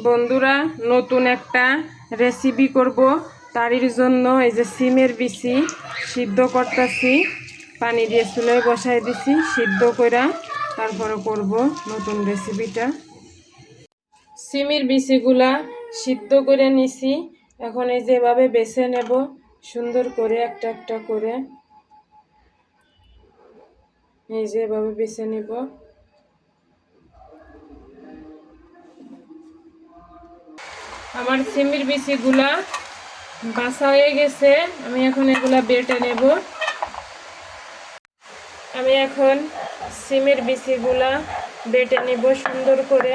বন্ধুরা, নতুন একটা রেসিপি করব। তারির জন্য এই যে সিমের বিচি সিদ্ধ করতেছি, পানি দিয়ে চুলায় বসাই দিছি সিদ্ধ করে, তারপরে করব নতুন রেসিপিটা। সিমের বিচিগুলা সিদ্ধ করে নিছি, এখন এই যেভাবে বেছে নেব সুন্দর করে একটা একটা করে, এই যেভাবে বেছে নেব। আমার সিমের বিচিগুলা বাছা হয়ে গেছে, আমি এখন এগুলা বেটে নেব। আমি এখন সিমের বিচিগুলা বেটে নেব সুন্দর করে।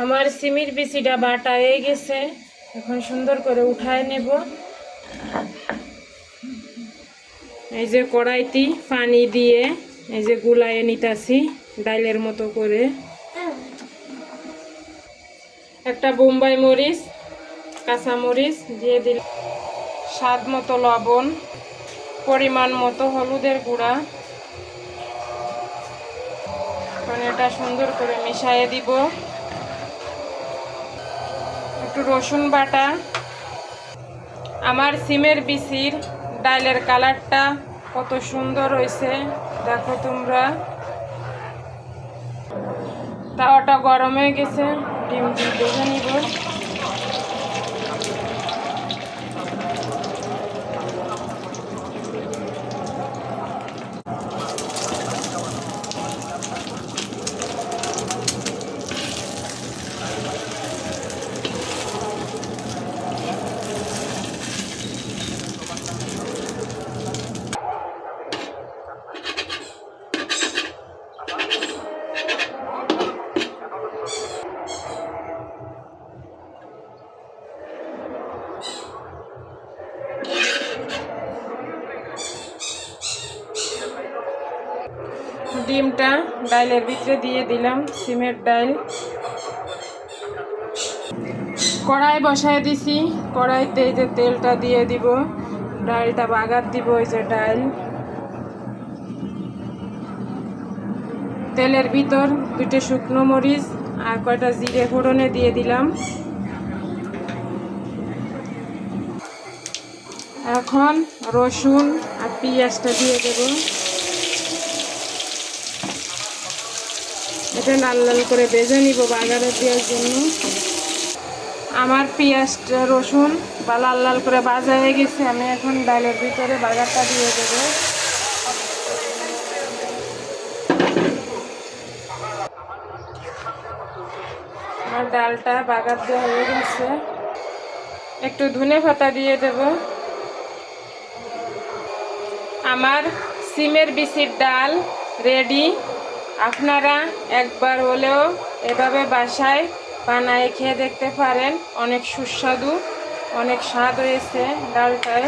আমার সিমের বিচিটা বাটা হয়ে গেছে, এখন সুন্দর করে উঠায় নেব। এই যে কড়াইতে পানি দিয়ে এই যে গুলায়ে নিতেছি ডালের মতো করে। একটা বোম্বাই মরিচ, কাঁচা মরিচ দিয়ে দিল, স্বাদ মতো লবণ, পরিমাণ মতো হলুদের গুঁড়া। এখন এটা সুন্দর করে মিশিয়ে দিব। একটু রসুন বাটা। আমার সিমের বিচির ডালের কালারটা কত সুন্দর হয়েছে দেখো তোমরা। তাওয়াটা গরম হয়ে গেছে, ডিম ভেজে নিব। ডিমটা ডালের ভিতরে দিয়ে দিলাম, সিমের ডাল। কড়াই বসায় দিছি, কড়াইতে এই যে তেলটা দিয়ে দিব, ডালটা বাগার দিব। এই যে ডাল, তেলের ভিতর দুটো শুকনো মরিচ আর কয়টা জিরে ফোড়নে দিয়ে দিলাম। এখন রসুন আর পেঁয়াজটা দিয়ে দেব। এটা লাল লাল করে ভেজে নিব বাগারে দেওয়ার জন্য। আমার পেঁয়াজটা রসুন বা লাল লাল করে ভাজা হয়ে গেছে, আমি এখন ডালের ভিতরে বাগারটা দিয়ে দেব। আমার ডালটা বাগার দেওয়া হয়ে গেছে, একটু ধনে পাতা দিয়ে দেব। আমার সিমের বিচির ডাল রেডি। আপনারা একবার হলেও এভাবে বাসায় বানায় খেয়ে দেখতে পারেন, অনেক সুস্বাদু, অনেক স্বাদ হয়েছে ডালটায়।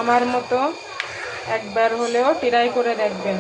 আমার মতো একবার হলেও ট্রাই করে দেখবেন।